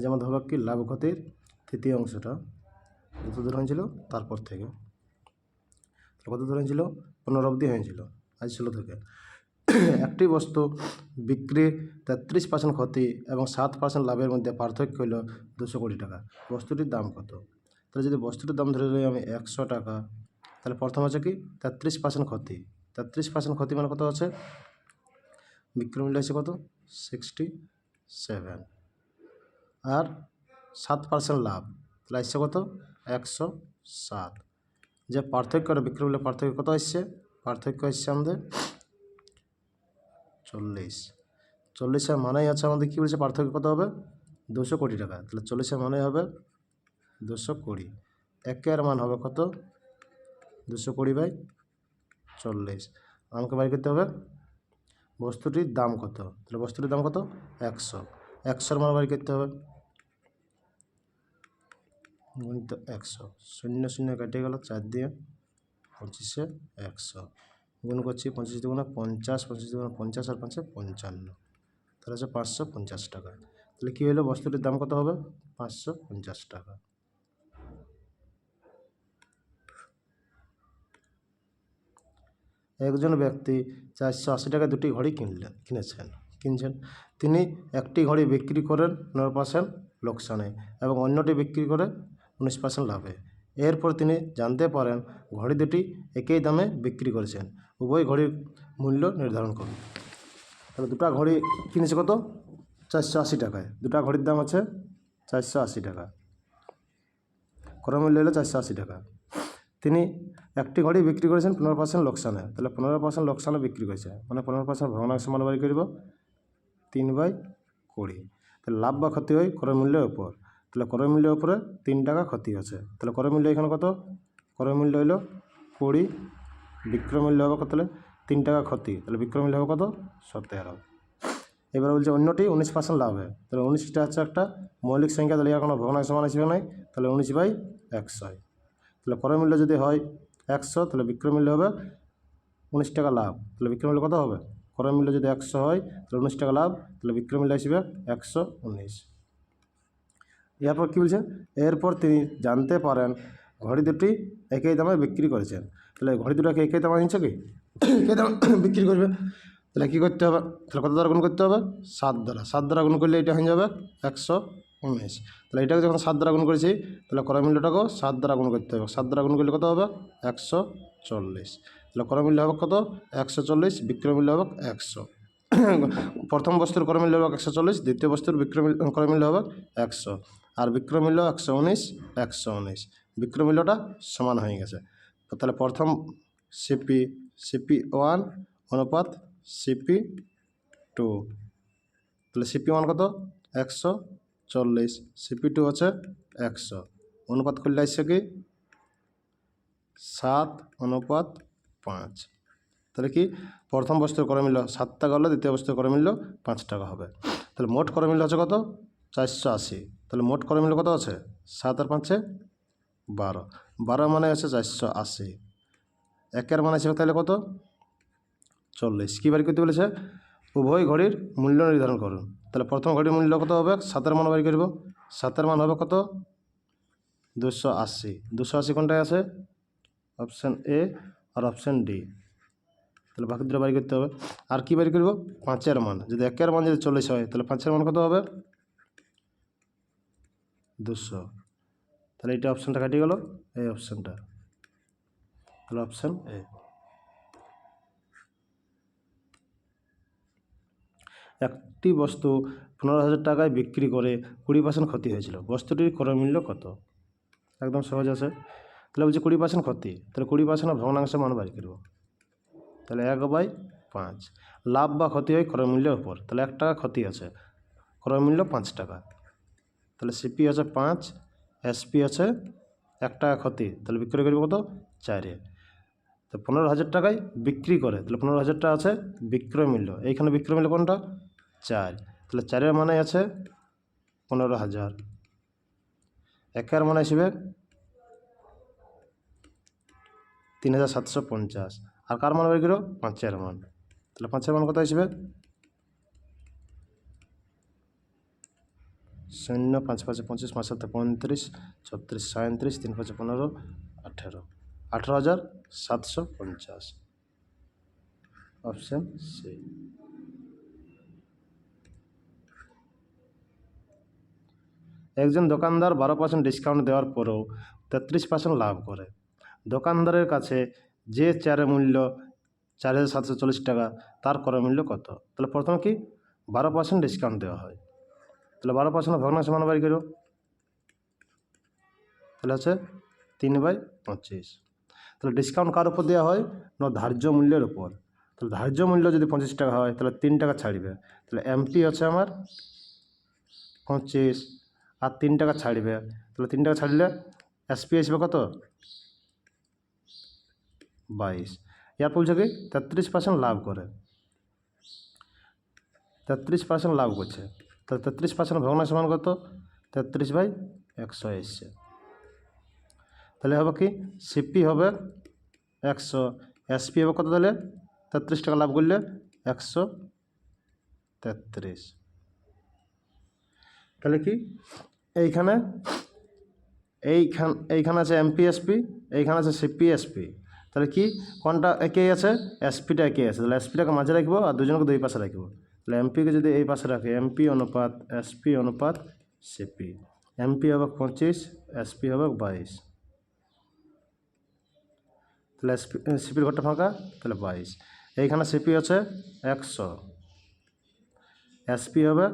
যেমন ধরো কি লাভ ক্ষতির তৃতীয় অংশটা যত দূর হয়েছিল তারপর থেকে কত দূর হয়েছিল 15 অবধি হয়েছিল আজ 16 থেকে। একটি বস্তু বিক্রির 33% ক্ষতি এবং 7% লাভের মধ্যে পার্থক্য হল 200 কোটি টাকা। বস্তুটির দাম কত? তাহলে যদি বস্তুটির দাম ধরে নিই আমি 100 টাকা, তাহলে প্রথম হচ্ছে কি 33% ক্ষতি। 33% ক্ষতি মানে কত আছে? বিক্রয় মূল্য আছে কত? 67 আর 7% লাভ, তাহলে আসছে কত? 107। যে পার্থক্য বিক্রয় মূল্যের পার্থক্য কত আসছে? পার্থক্য আসছে আমাদের 40 মানেই আছে আমাদের কী বলছে পার্থক্য কত হবে? 200 কোটি টাকা। তাহলে 40 মানে হবে 200 কোটি। একের মান হবে কত? 200 কোটি বাই 40। আমাকে বাই করতে হবে বস্তুটির দাম কত। তাহলে বস্তুটির দাম কত? 100। 100 মান বাই করতে হবে গুণিত 100। 0 0 কেটে গেল 4 দিয়ে 25 100 গুণ করছি 25 দুগুণে 50, 25 দুগুণে 50 আর 5 55, তাহলে হচ্ছে 550 টাকা। তাহলে কী হলো? বস্তুটির দাম কত হবে? 550 টাকা। একজন ব্যক্তি 480 টাকায় দুটি ঘড়ি কিনছেন। তিনি একটি ঘড়ি বিক্রি করেন 9% লোকসানে এবং অন্যটি বিক্রি করে 19% লাভে। এরপর তিনি জানতে পারেন ঘড়ি দুটি একই দামে বিক্রি করেছেন। উভয় ঘড়ির মূল্য নির্ধারণ করুন। তাহলে দুটো ঘড়ি কিনেছে কত? 480 টাকায়। দুটো ঘড়ির দাম আছে 480 টাকা, ক্রয় মূল্য হলো 480 টাকা। তিনি একটি ঘড়ি বিক্রি করেছেন 15% লোকসানে, তাহলে 15% লোকসানে বিক্রি করেছে মানে 15% ভগ্নাংশ মান বাড়ি করব 3/20। তাহলে লাভ বা ক্ষতি হয় ক্রয় মূল্যের উপর, তাহলে ক্রয় মূল্যের উপরে 3 টাকা ক্ষতি আছে। তাহলে ক্রয় মূল্য এখানে কত? ক্রয় মূল্য হইল 20, বিক্রয় মূল্য হবে কত? তাহলে 3 টাকা ক্ষতি, তাহলে বিক্রয় মূল্য হবে কত? 17। এবার বলছে অন্যটি 19% লাভ হয়, তাহলে 19টা হচ্ছে একটা মৌলিক সংখ্যা, তাহলে এর কোনো ভগ্নাংশ মান হিসেবে নাই, তাহলে 19/100। তাহলে ক্রয় মূল্য যদি হয় 100, তাহলে বিক্রয় মূল্য হবে 19 টাকা লাভ, তাহলে বিক্রয় মূল্য কত হবে? ক্রয় মূল্য যদি 100 হয় তাহলে 19 টাকা লাভ, তাহলে বিক্রয় মূল্য হিসেবে 119। এরপর কী বলছে? এরপর তিনি জানতে পারেন ঘড়ি দুটি একই দামে বিক্রি করেছেন। তাহলে ঘড়ি দুটোকে একই দামে নিচ্ছে কি একই দামে বিক্রি করবে, তাহলে কী করতে হবে? তাহলে কত দ্বারা গুণ করতে হবে? 7 দ্বারা। 7 দ্বারা গুণ করলে এটা হয়ে যাবে 119। তাহলে এটাকে যখন 7 দ্বারা গুণ করেছি তাহলে ক্রয় মূল্যটাকেও 7 দ্বারা গুণ করতে হবে। 7 দ্বারা গুণ করলে কত হবে? 140। তাহলে ক্রয় মূল্য হবে কত? 140, বিক্রয় মূল্য হবে 100। প্রথম বস্তুর ক্রয় মূল্য হবে 140, দ্বিতীয় বস্তুর ক্রয় মূল্য হবে 100 আর বিক্রয় মূল্য 119। 119 বিক্রয় মূল্যটা সমান হয়ে গেছে। তাহলে প্রথম CP1 অনুপাত CP2, তাহলে CP1 কত? 140, CP2 হচ্ছে 100, অনুপাত করলে আসছে কি 7:5। তাহলে কি প্রথম বস্তুর ক্রয় মূল্য 7 টাকা হলে দ্বিতীয় বস্তুর ক্রয় মূল্য 5 টাকা হবে। তাহলে মোট ক্রয় মূল্য হচ্ছে কত? 480। তাহলে মোট ক্রয় মূল্য কত আছে? 7 আর 5 12। 12 মানে আছে 480। একের মান আছে তাহলে কত? 40। কী বাড়ি করতে বলেছে? উভয় ঘড়ির মূল্য নির্ধারণ করুন। তাহলে প্রথম ঘড়ির মূল্য কত হবে? 7-এর মান বাড়ি করব। 7-এর মান হবে কত? 280। 280 কোনটায় আছে? অপশান এ আর অপশান ডি। তাহলে বাকি দুটো বাড়ি করতে হবে। আর কী বাড়ি করব? 5-এর মান। যদি একের মান যদি 40 হয় তাহলে 5-এর মান কত হবে? 200। তাহলে এইটা অপশানটা কাটিয়ে গেল, এই অপশানটা, তাহলে অপশান এ। একটি বস্তু 15,000 টাকায় বিক্রি করে 20% ক্ষতি হয়েছিল। বস্তুটির ক্রয় মূল্য কত? একদম সহজ আছে। তাহলে বলছে 20% ক্ষতি, তাহলে 20% ভগ্নাংশ মান বাড়ি করব। তাহলে 1/5। লাভ বা ক্ষতি হয় ক্রয় মূল্যের উপর, তাহলে 1 টাকা ক্ষতি আছে, ক্রয় মূল্য 5 টাকা, তাহলে CP আছে 5, SP আছে 1 টাকা ক্ষতি, তাহলে বিক্রয় করবে কত? 4-এ। তো 15,000 টাকায় বিক্রি করে, তাহলে 15,000 টাকা আছে বিক্রয় মূল্য। এইখানে বিক্রয় মূল্য কোনটা? 4। তাহলে 4-এর মানে আছে 15,000। একের মানে হিসেবে 3,750। আর কার মান বের করো? 5-এর মান। তাহলে 5-এর মান কত হিসেবে? শূন্য, 5 5 25, 5 7 35, 36 37, 3 5 15, 18, 18,750। Option C. একজন দোকানদার 12% ডিসকাউন্ট দেওয়ার পরেও 33% লাভ করে। দোকানদারের কাছে যে চেয়ারের মূল্য 4,740 টাকা, তার ক্রয় মূল্য কত? তাহলে প্রথমে কি 12% ডিসকাউন্ট দেওয়া হয়, তাহলে 12% ভগ্নাংশ মান বাড়ি করো, তাহলে হচ্ছে 3/25। তাহলে ডিসকাউন্ট কার উপর দেওয়া হয়? না, ধার্য মূল্যের উপর। তাহলে ধার্য মূল্য যদি 25 টাকা হয় তাহলে 3 টাকা ছাড়বে, তাহলে এমপি হচ্ছে আমার 25 আর 3 টাকা ছাড়বে, তাহলে 3 টাকা ছাড়লে এসপি আসবে কত? 22। ইয়ার বলছে কি 33% লাভ করে, 33% লাভ করছে, তাহলে 33% ভগ্নাংশ মান কত? 33/100 এসছে। তাহলে হবে কি সিপি হবে 100, এসপি হবে কত? তাহলে 33 টাকা লাভ করলে 133। তাহলে কি এইখানে এইখানে আছে এমপি এসপি, এইখানে আছে সিপি এসপি, তাহলে কি কোনটা একই আছে? এসপিটা একই আছে, তাহলে এসপিটাকে মাঝে রাখবো আর দুজনকে দুই পাশে রাখবো। তাহলে এমপিকে যদি এই পাশে রাখে, এমপি অনুপাত এসপি অনুপাত সিপি, এমপি হবে 25, এসপি হবে 22, তাহলে সিপির ঘরটা ফাঁকা, তাহলে 22। এইখানে সিপি আছে 100, এসপি হবে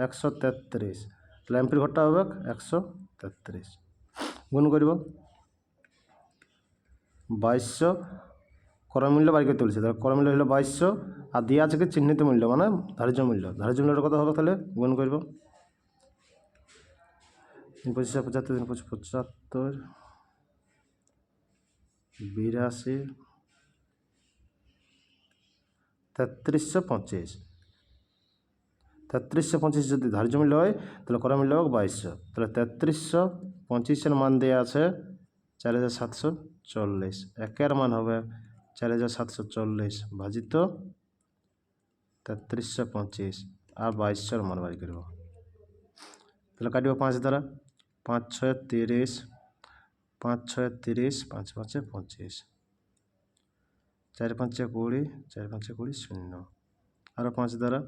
133, তাহলে এমপির ঘরটা হবে 133। গুণ করব 2200, ক্রয় মূল্য বাড়ি করতে বলছে, তাহলে ক্রয় মূল্য হলো 2200, আর দিয়ে আছে কি চিহ্নিত মূল্য মানে ধার্য মূল্য। ধার্য মূল্যটা কত হবে? তাহলে গুণ করব 25 75, 25 75, 82, 3325। 3325 যদি ধার্য মূল্য হয় তাহলে ক্রয় মূল্য হবে 2200, তাহলে 3325-এর মান দেওয়া আছে 4740, একের মান হবে 4740 ভাজিত 3325 আর 2200-এর মান বাড়ি করব, তাহলে কাটব 5 দ্বারা, 5 6 30, 5 6 30, 5 5 25, 4 5 20, 4 5 20 শূন্য, আরও 5 দ্বারা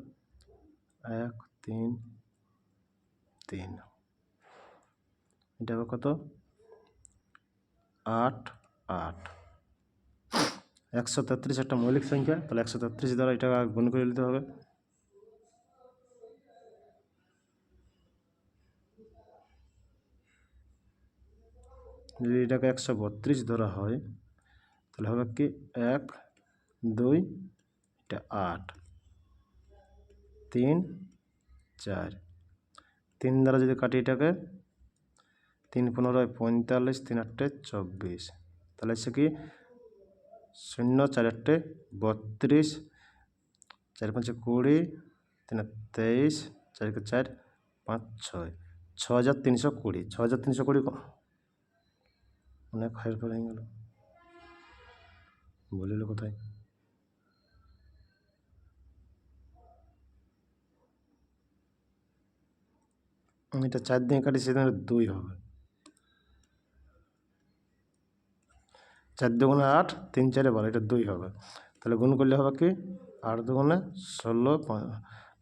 1 3 3, এটা হবে কত? 8 8। 133 একটা মৌলিক সংখ্যা, তাহলে 133 দ্বারা এটা গুণ করে নিতে হবে। যদি এটাকে 132 ধরা হয় তাহলে হবে কি 1 2, এটা 8 3 4, 3 দ্বারা যদি কাটি এটাকে 3 15 45, 3 8 24, তাহলে সে কি 0 4 8 32, 4 5 20, 3 23, 4 4 5 6, 6320, 6320 অনেক হাইয়ের পর হয়ে গেল, বলিল কোথায়? এটা 4 দিয়ে কাটি, সেখানে 2 হবে, 4 দুগুণে 8, 3 4 12, এটা 2 হবে, তাহলে গুণ করলে হবে কি 8 দুগুণে 16,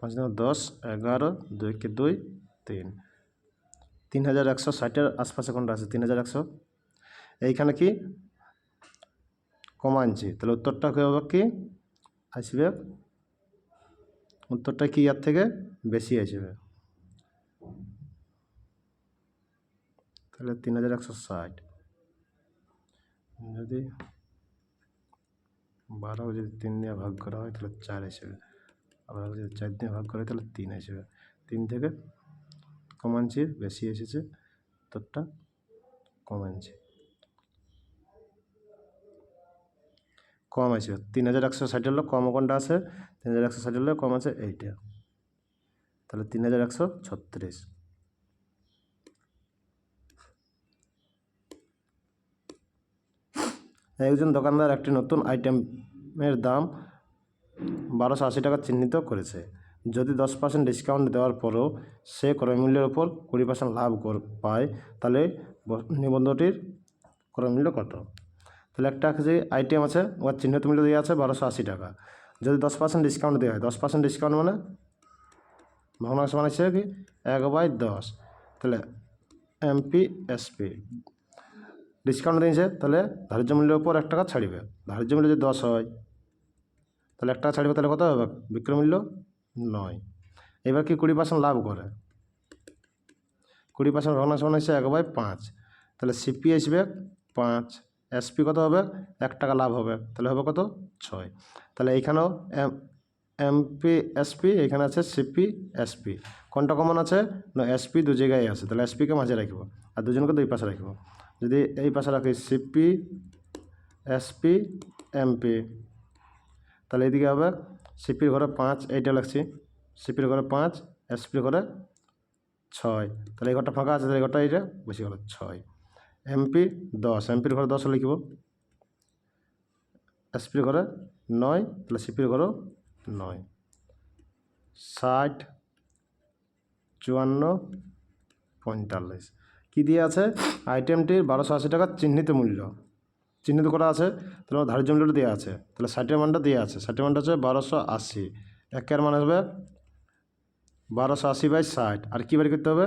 5 10 11, 2 কে 2 3, 3160-এর আশপাশে কোনটা আছে? 3100। এইখানে কি কমা আনছি, তাহলে উত্তরটা হবে কি আসবে, উত্তরটা কি এর থেকে বেশি আসবে, তাহলে 3160 যদি 12 যদি 3 দিয়ে ভাগ করা হয় তাহলে 4 আসবে, আবার যদি 4 দিয়ে ভাগ করা হয় তাহলে 3 আসবে, 3 থেকে কম আনছি, বেশি এসেছে, উত্তরটা কম আনছি, কম আসবে। 3160 হলো কম, কোনটা আছে? 3160 হলে কম আছে এইটা, তাহলে 3136। একজন দোকানদার একটি নতুন আইটেমের দাম 1280 টাকা চিহ্নিত করেছে। যদি 10% ডিসকাউন্ট দেওয়ার পরও সে ক্রয় মূল্যের উপর 20% লাভ পায়, তাহলে নিবন্ধটির ক্রয় মূল্য কত? তাহলে একটা যে আইটেম আছে ওর চিহ্নিত মূল্য দেওয়া আছে 1280 টাকা। যদি 10% ডিসকাউন্ট দেওয়া হয়, 10% ডিসকাউন্ট মানে ভগ্নাংশ মানে হচ্ছে কি 1/10, তাহলে MPSP ডিসকাউন্ট দিয়েছে, তাহলে ধার্য মূল্যের উপর 1 টাকা ছাড়িবে। ধার্য মূল্য যদি 10 হয় তাহলে 1 টাকা ছাড়িবে, তাহলে কত হবে? বিক্রয় মূল্য 9। এবার কি 20% লাভ করে? 20% ভগ্নাংশ মানে হচ্ছে 1/5, তাহলে CP আসবে 5, SP কত হবে? 1 টাকা লাভ হবে, তাহলে হবে কত? 6। তাহলে এইখানেও MPSP, এখানে আছে CPSP। কোনটা কমন আছে? না SP দু জায়গায় আছে, তাহলে SPকে মাঝে রাখব আর দুজনকে দুই পাশে রাখব। যদি এই পাশে রাখি CPSP MP, তাহলে এইদিকে হবে CPর ঘরে 5, এইটা লাগছি CPর ঘরে 5, SPর ঘরে 6, তাহলে এই ঘরটা ফাঁকা আছে, তাহলে এই ঘরটা এইটা বেশি হলো 6। MP 10, MPর ঘরে 10 লিখব, SPর ঘরে 9, তাহলে CPর ঘরেও 9। 60, 54, 45 কী দিয়ে আছে? আইটেমটির 1280 টাকা চিহ্নিত মূল্য চিহ্নিত করা আছে, তাহলে ধার্য মূল্যটা দেওয়া আছে, তাহলে 60-এর মানটা দেওয়া আছে। 60-এর মানটা হচ্ছে 1280, একের মান হবে 1280/60। আর কী বাড়ি করতে হবে?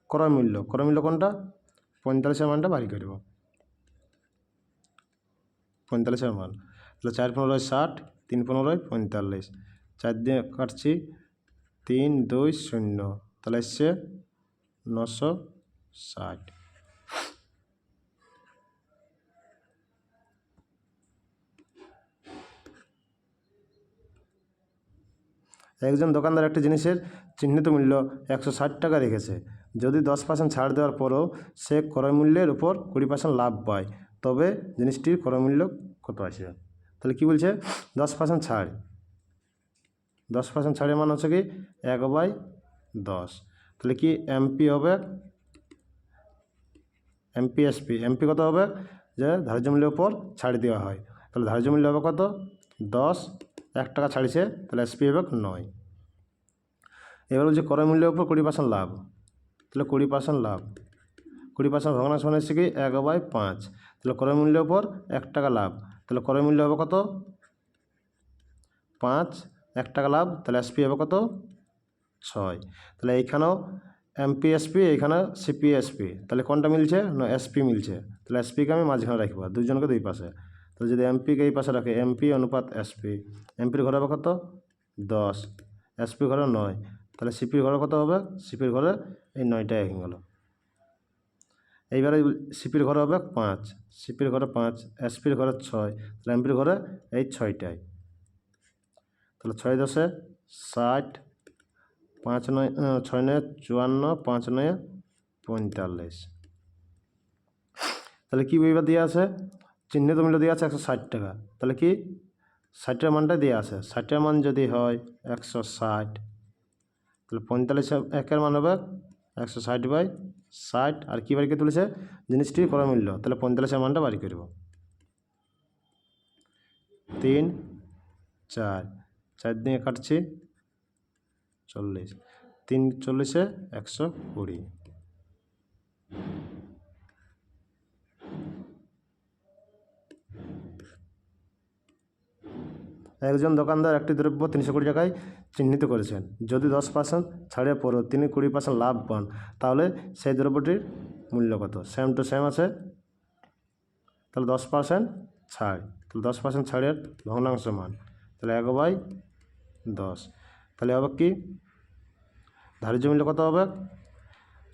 ক্রয় মূল্য। ক্রয় মূল্য কোনটা? 45-এর মানটা বাড়ি করব, 45-এর মান। তাহলে 4×15 = 60, 3×15 = 45, 4 দিয়ে কাটছি 3, 2, 0, তাহলে এসছে 960। একজন দোকানদার একটি জিনিসের চিহ্নিত মূল্য 160 টাকা রেখেছে। যদি 10% ছাড় দেওয়ার পরও সে ক্রয় মূল্যের উপর 20% লাভ পায়, তবে জিনিসটির ক্রয় মূল্য কত আসবে? তাহলে কি বলছে? 10% ছাড়, 10% ছাড়ের মান হচ্ছে কি 1/10, তাহলে কি MP হবে? MPSP কত হবে? যে ধার্য মূল্যের উপর ছাড় দেওয়া হয়, তাহলে ধার্য মূল্য হবে কত? 10, 1 টাকা ছাড়িছে, তাহলে SP হবে 9। এবার বলছে ক্রয় মূল্যের উপর 20% লাভ, তাহলে 20% লাভ, 20% ভগ্নাংশ মানে হচ্ছে কি 1/5, তাহলে ক্রয় মূল্যের উপর 1 টাকা লাভ, তাহলে ক্রয় মূল্য হবে কত? 5, 1 টাকা লাভ, তাহলে SP হবে কত? 6। তাহলে এইখানেও MPSP, এইখানে CPSP, তাহলে কোনটা মিলছে? না SP মিলছে, তাহলে SPকে আমি মাঝখানে রাখব, দুজনকে দুই পাশে। তাহলে যদি MPকে এই পাশে রাখে, MP অনুপাত SP, MPর ঘরে হবে কত? 10, SPর ঘরে 9, তাহলে CPর ঘরে কত হবে? CPর ঘরে এই 9টাই হয়ে গেল। এইবারে CPর ঘরে হবে 5, CPর ঘরে 5, SPর ঘরে 6, তাহলে MPর ঘরে এই 6টাই, তাহলে 6 × 10 = 60, 5 9 6 9 54, 5 9 45। তাহলে কি এবার দেওয়া আছে? চিহ্নিত মূল্য দেওয়া আছে 160 টাকা, তাহলে কি 60-এর মানটা দেওয়া আছে। 60-এর মান যদি হয় 160, তাহলে 45 একের মান হবে 160/60, আর কী বাড়ি করে তুলেছে? জিনিসটির ক্রয় মূল্য, তাহলে 45-এর মানটা বাড়ি করব। 3, 4, 4 দিয়ে কাটছি 40, 3 40-এ 120। একজন দোকানদার একটি দ্রব্য 320 টাকায় চিহ্নিত করেছেন। যদি 10% ছাড়ের পরও তিনি 20% লাভ পান, তাহলে সেই দ্রব্যটির মূল্য কত? সেম টু সেম আছে, তাহলে 10% ছাড়, তাহলে 10% ছাড়ের ভগ্নাংশ মান, তাহলে 1/10, তাহলে হবে কি ধার্য মূল্য কত হবে?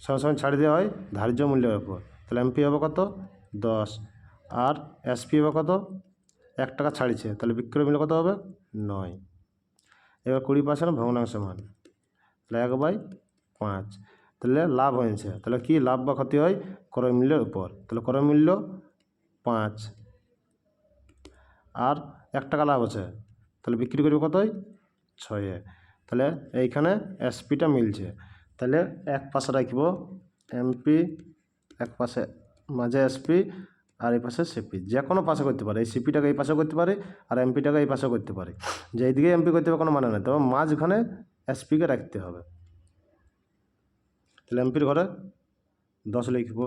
সঙ্গে ছাড় দেওয়া হয় ধার্য মূল্যের ওপর, তাহলে MP হবে কত? 10, আর SP হবে কত? 1 টাকা ছাড়িছে, তাহলে বিক্রয় মূল্য কত হবে? 9। এবার 20% ভগ্নাংশ মান, তাহলে 1/5, তাহলে লাভ হয়েছে, তাহলে কি লাভ বা ক্ষতি হয়? ক্রয় মূল্যের উপর, তাহলে ক্রয় মূল্য 5 আর 1 টাকা লাভ আছে, তাহলে বিক্রি করবে কতই? 6-এ, তাহলে এইখানে SPটা মিলছে, তাহলে এক পাশে রাখব MP, এক পাশে মাঝে SP, আর এই পাশে সিপি, যে কোনো পাশে করতে পারে। এই সিপিটাকে এই পাশে করতে পারে আর এমপিটাকে এই পাশে করতে পারে, যে এইদিকে এমপি করতে হবে কোনো মানে নেই, তবে মাঝখানে এসপিকে রাখতে হবে। তাহলে এমপির ঘরে 10 লিখব,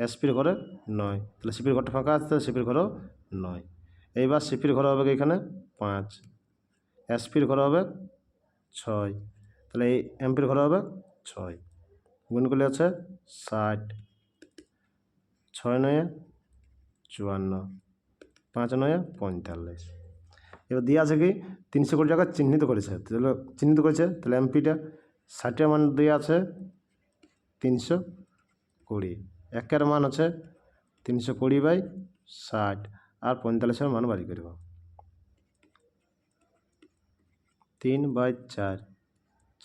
এসপির ঘরে 9, তাহলে সিপির ঘরটা ফাঁকা আছে, সিপির ঘরেও 9। এইবার সিপির ঘরে হবে এখানে 5, এসপির ঘরে হবে 6, তাহলে এই এমপির ঘরে হবে 6, গুণ করলে আছে 60, 6 9 54, 5 9 45। এবার দিয়ে আছে কি 320 টাকা চিহ্নিত করেছে, তাহলে চিহ্নিত করেছে, তাহলে এমপিটা 60-এর মান দিয়ে আছে 320, একের মান আছে 320/60 আর 45-এর মান বাড়ি করব 3/4,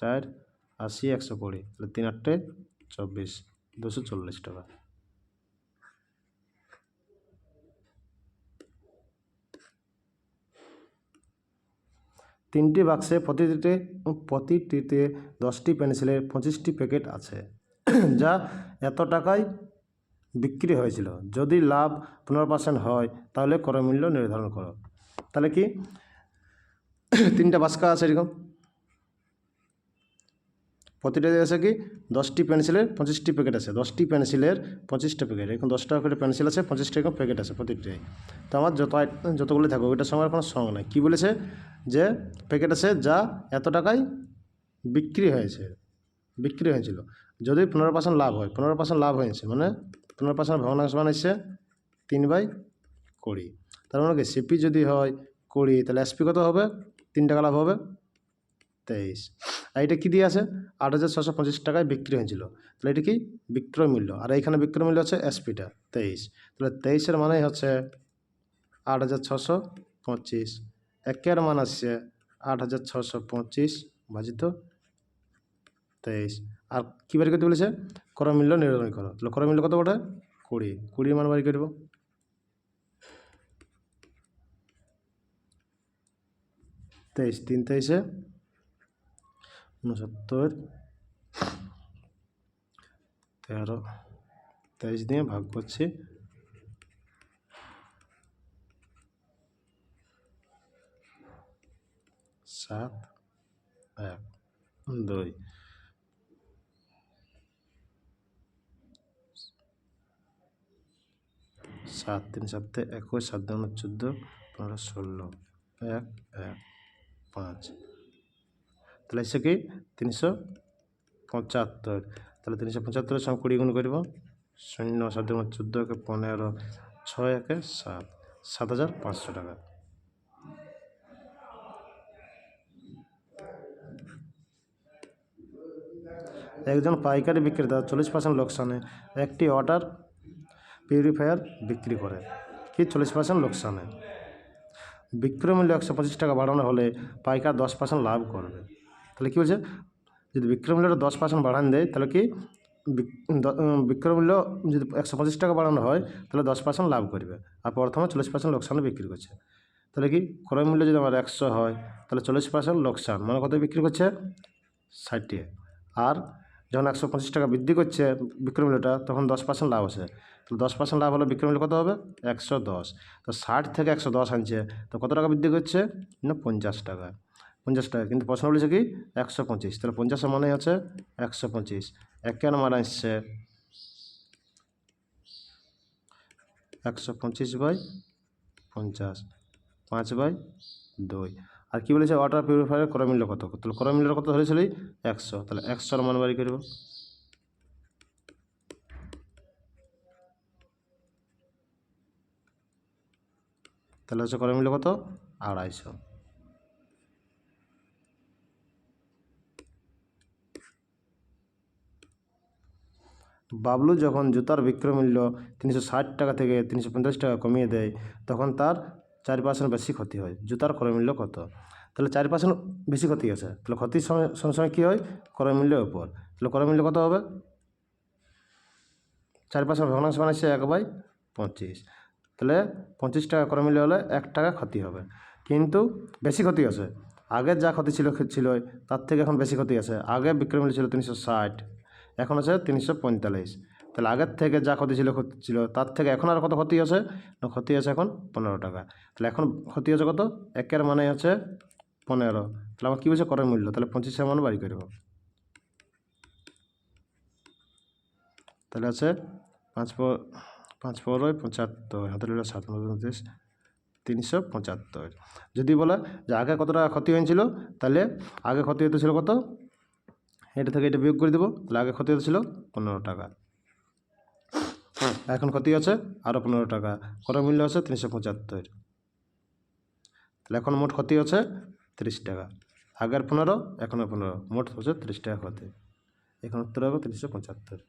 4 80 120, তাহলে 3 8 24, 240 টাকা। তিনটি বাক্সে প্রতিটিতে 10টি পেন্সিলের 25টি প্যাকেট আছে, যা এত টাকায় বিক্রি হয়েছিল। যদি লাভ 15% হয় তাহলে ক্রয় মূল্য নির্ধারণ করো। তাহলে কি 3টা বাক্স আছে এরকম, প্রতিটাতে আছে কি 10টি পেন্সিলের 25টি প্যাকেট আছে, 10টি পেন্সিলের 25টা প্যাকেট, এখন 10 টাকা করে পেন্সিল আছে, 25 টাকা প্যাকেট আছে প্রতিটাই। তো আমার যতগুলো থাকবে ওইটার সঙ্গে কোনো সঙ্গ নাই। কী বলেছে যে প্যাকেট আছে যা এত টাকায় বিক্রি হয়েছিল, যদি 15% লাভ হয়, 15% লাভ হয়েছে মানে 15% ভগ্নাংশ বানাইছে 3/20, তার মানে কি সিপি যদি হয় 20, তাহলে এসপি কত হবে 3 টাকা লাভ হবে 23। আর এটা কী দিয়ে আছে 8625 টাকায় বিক্রি হয়েছিল, তাহলে এটা কি বিক্রয় মূল্য, আর এইখানে বিক্রয় মূল্য হচ্ছে এসপিটা 23, তাহলে 23-এর মানেই হচ্ছে 8625, একের মান আসছে 8625 ভাজিত 23। আর কী বাড়ি করতে বলেছে ক্রয় মূল্য নির্ধারণ করো, তাহলে ক্রয় মূল্য কত ওটা 20 মান বাড়ি করব, 23 3 23 69, 13, 23 দিয়ে ভাগ করছি 7 1 2, 7 3 7 21, 7 2 14, 15 16, 1 1 5, তাহলে এসে কি 375, তাহলে 375-এর সঙ্গে 20 গুণ করব, 0 7 2 14 কে 15, 6 1 7, 7500 টাকা। একজন পাইকারি বিক্রেতা 40% লোকসানে একটি ওয়াটার পিউরিফায়ার বিক্রি করে, কি 40% লোকসানে। বিক্রয় মূল্য 125 টাকা বাড়ানো হলে পাইকার 10% লাভ করবে। তাহলে কী বলছে যদি বিক্রয় মূল্যটা 10% বাড়ান দেয়, তাহলে কি বিক্রয় মূল্য যদি 125 টাকা বাড়ানো হয় তাহলে 10% লাভ করবে, আর প্রথমে 40% লোকসানে বিক্রি করছে। তাহলে কি ক্রয় মূল্য যদি আমার 100 হয় তাহলে 40% লোকসান মানে কত বিক্রি করছে 60, আর যখন 125 টাকা বৃদ্ধি করছে বিক্রয় মূল্যটা তখন 10% লাভ আছে, তো 10% লাভ হলে বিক্রয় মূল্য কত হবে 110, তো 60 থেকে 110 আনছে, তো কত টাকা বৃদ্ধি করছে না 50 টাকা, 50 টাকা। কিন্তু প্রশ্ন বলেছে কি 125, তাহলে 50 মানে হচ্ছে 125, একের মান আসছে 125/50, 5/2। আর কী বলেছে ওয়াটার পিউরিফায়ারের ক্রয় মূল্য কত, তাহলে ক্রয় মূল্য কত ধরেছিল 100, তাহলে 100-এর মান বাড়ি করব, তাহলে হচ্ছে ক্রয় মূল্য কত 250। বাবলু যখন জুতার বিক্রয় মূল্য 360 টাকা থেকে 350 টাকা কমিয়ে দেয় তখন তার 4% বেশি ক্ষতি হয়, জুতার ক্রয় মূল্য কত। তাহলে 4% বেশি ক্ষতি আছে, তাহলে ক্ষতির সঙ্গে সঙ্গে কী হয় ক্রয় মূল্যের উপর, তাহলে ক্রয় মূল্য কত হবে 4% ভগ্নাংশ বানাচ্ছে 1/25, তাহলে 25 টাকা ক্রয় মূল্য হলে 1 টাকা ক্ষতি হবে, কিন্তু বেশি ক্ষতি আছে আগের যা ক্ষতি ছিল তার থেকে এখন বেশি ক্ষতি আছে। আগে বিক্রয় মূল্য ছিল 360, এখন আছে 345, তাহলে আগের থেকে যা ক্ষতি ছিল তার থেকে এখন আর কত ক্ষতি আছে না, ক্ষতি আছে এখন 15 টাকা। তাহলে এখন ক্ষতি আছে কত, একের মানে আছে 15। তাহলে আমার কী বলছে ক্রয় মূল্য, তাহলে 25-এর মান বাড়ি করব। তাহলে আছে 5×5=75, হাতের 7 375। যদি বলে যে আগে কত টাকা ক্ষতি হয়েছিল, তাহলে আগে ক্ষতি হতে ছিল কত, এটা থেকে এটা বিয়োগ করে দেবো। তাহলে আগে ক্ষতি হতে ছিল 15 টাকা, এখন ক্ষতি আছে আরও 15 টাকা, ক্রয় মূল্য আছে 375। তাহলে এখন মোট ক্ষতি আছে 30 টাকা, আগের 15 এখনও 15, মোট হচ্ছে 30 টাকা ক্ষতি। এখন উত্তর হবে 375।